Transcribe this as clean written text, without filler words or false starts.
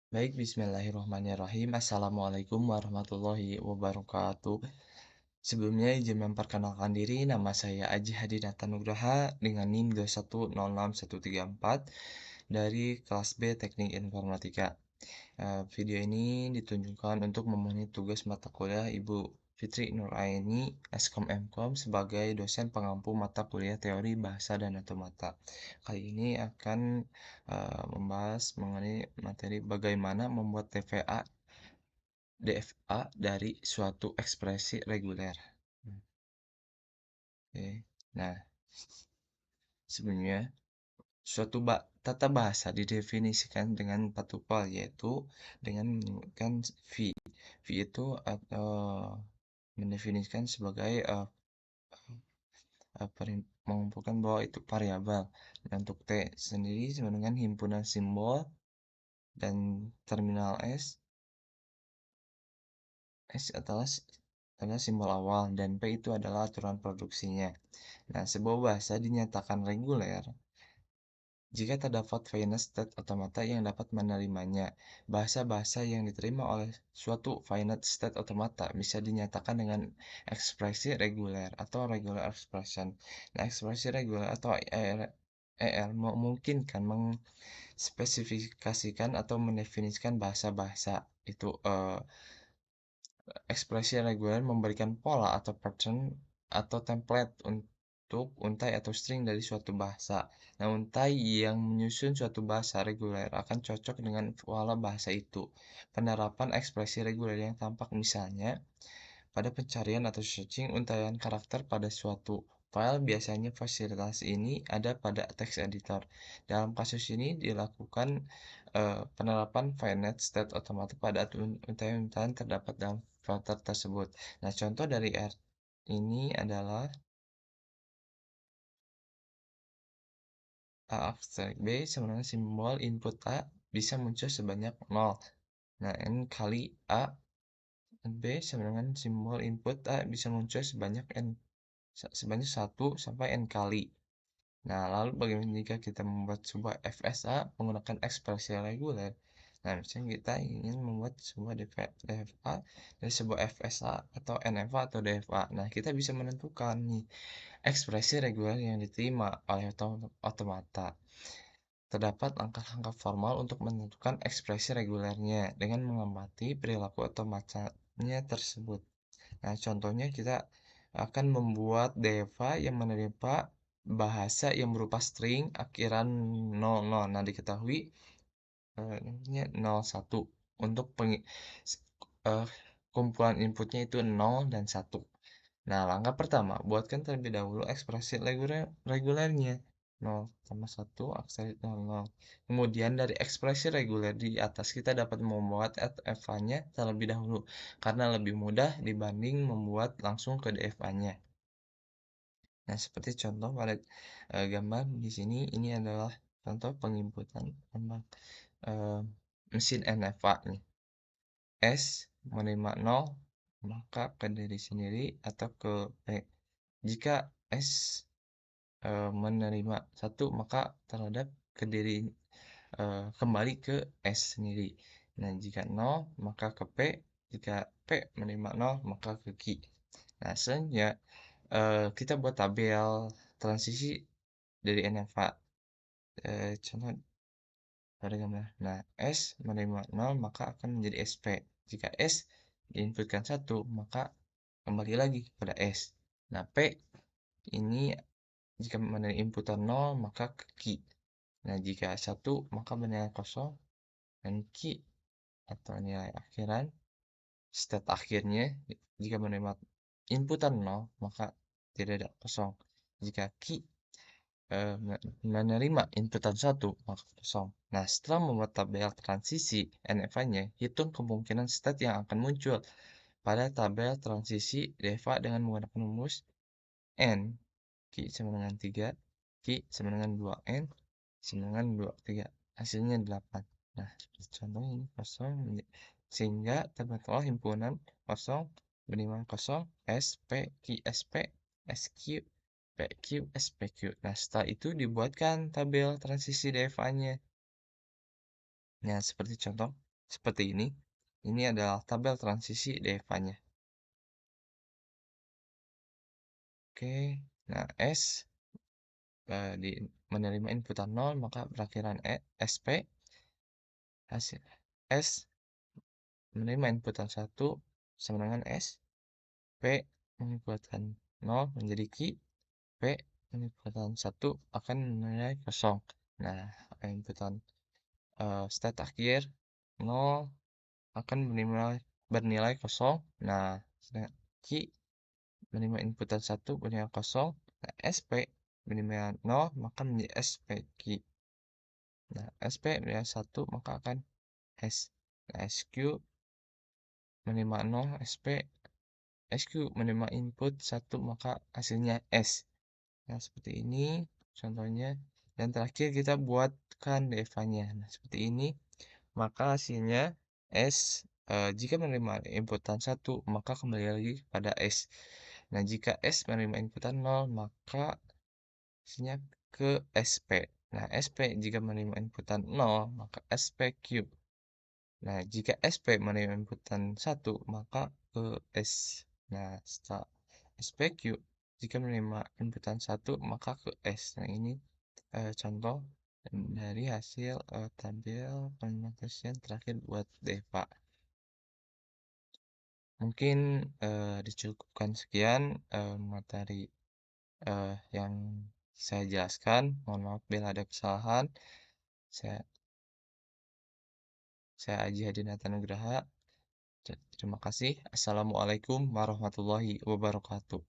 Baik, bismillahirrahmanirrahim. Assalamualaikum warahmatullahi wabarakatuh. Sebelumnya izin memperkenalkan diri, nama saya Aji Hadi Data Nugraha dengan NIM 2106134 dari kelas B Teknik Informatika. Video ini ditunjukkan untuk memenuhi tugas mata kuliah Ibu Fitri Nuraini, Eskom Mkom sebagai dosen pengampu mata kuliah teori bahasa dan otomata. Kali ini akan membahas mengenai materi bagaimana membuat DFA dari suatu ekspresi reguler. Oke. Nah, sebenarnya suatu tata bahasa didefinisikan dengan 4 tupel, yaitu dengan menggunakan V. V itu mendefinisikan sebagai mengumpulkan bahwa itu variabel. Dan untuk T sendiri sama dengan himpunan simbol, dan terminal S adalah simbol awal, dan P itu adalah aturan produksinya. Nah, sebuah bahasa dinyatakan reguler jika terdapat finite state automata yang dapat menerimanya. Bahasa-bahasa yang diterima oleh suatu finite state automata bisa dinyatakan dengan ekspresi reguler atau regular expression. Nah, ekspresi reguler atau ER memungkinkan mengspesifikasikan atau mendefinisikan bahasa-bahasa itu. Ekspresi reguler memberikan pola atau pattern atau template untuk untai atau string dari suatu bahasa. Nah, untai yang menyusun suatu bahasa reguler akan cocok dengan pola bahasa itu. Penerapan ekspresi reguler yang tampak misalnya pada pencarian atau searching untaian karakter pada suatu file, biasanya fasilitas ini ada pada text editor. Dalam kasus ini dilakukan penerapan finite state automata pada untaian-untaian terdapat dalam filter tersebut. Nah, contoh dari R ini adalah A abstrak B sama dengan simbol input A bisa muncul sebanyak 0. Nah, N kali A B sama dengan simbol input A bisa muncul sebanyak 1 sampai N kali. Nah, lalu bagaimana jika kita membuat sebuah FSA menggunakan ekspresi reguler? Nah, misalnya kita ingin membuat sebuah DFA dari sebuah FSA atau NFA atau DFA. Nah, kita bisa menentukan nih ekspresi reguler yang diterima oleh otomata. Terdapat langkah-langkah formal untuk menentukan ekspresi regulernya dengan mengamati perilaku otomatanya tersebut. Nah, contohnya kita akan membuat DEVA yang menerima bahasa yang berupa string akhiran 00. Nah, diketahui ini 01 untuk kumpulan inputnya itu 0 dan 1. Nah, langkah pertama, buatkan terlebih dahulu ekspresi regulernya. 0 tambah 1 aksen 00. Kemudian dari ekspresi reguler di atas kita dapat membuat DFA-nya terlebih dahulu karena lebih mudah dibanding membuat langsung ke DFA-nya. Nah, seperti contoh pada gambar di sini, ini adalah contoh penginputan mesin NFA nih. S menerima 0, maka ke diri sendiri atau ke P. Jika S menerima 1, maka terhadap ke diri kembali ke S sendiri. Nah, jika 0, maka ke P. Jika P menerima 0, maka ke Q. Nah, selanjutnya kita buat tabel transisi dari NFA. Contoh pada gambar. Nah, S menerima 0, maka akan menjadi SP. Jika S diinputkan 1, maka kembali lagi pada S. Nah, P ini jika menerima inputan 0, maka ke Q. Nah, jika 1, maka bernilai kosong, dan Q atau nilai akhiran, state akhirnya, jika menerima inputan 0, maka tidak ada kosong. Jika Q menerima inputan 1, maka kosong. Nah, setelah membuat tabel transisi NFA-nya, hitung kemungkinan state yang akan muncul pada tabel transisi DEVA dengan menggunakan rumus N. Q sama dengan 3, Q sama dengan 2N, sama dengan 2, 3. Hasilnya 8. Nah, contohnya ini kosong, sehingga terbentuklah himpunan kosong bernilai kosong SP, QSP, SQ, PQ, SPQ. Nah, setelah itu dibuatkan tabel transisi DFA-nya. Nah, seperti contoh seperti ini. Ini adalah tabel transisi DEFA-nya. Oke, nah S menerima inputan 0, maka perakhiran SP hasil S menerima inputan 1 sama dengan S, P menginputkan 0 menjadi Q, P menginputkan 1 akan menilai kosong. Nah, inputan state akhir 0 akan bernilai kosong. Nah, Q menerima inputan 1 bernilai kosong. Nah, SP menerima 0 maka menjadi SPQ. Nah, SP menerima 1 maka akan hash. Nah, SQ menerima 0, SQ menerima input 1 maka hasilnya S. Nah, seperti ini contohnya. Dan terakhir kita buatkan DEFA-nya. Nah, seperti ini. Maka hasilnya S, jika menerima inputan 1 maka kembali lagi pada S. Nah, jika S menerima inputan 0 maka hasilnya ke SP. Nah, SP jika menerima inputan 0 maka SPQ. Nah, jika SP menerima inputan 1 maka ke S. Nah, setelah SPQ jika menerima inputan 1 maka ke S. Nah, ini contoh dari hasil tabel penotasian terakhir buat DEFA. Mungkin dicukupkan sekian materi yang saya jelaskan. Mohon maaf bila ada kesalahan. Saya Aji Hadi Nugraha. Terima kasih. Assalamualaikum warahmatullahi wabarakatuh.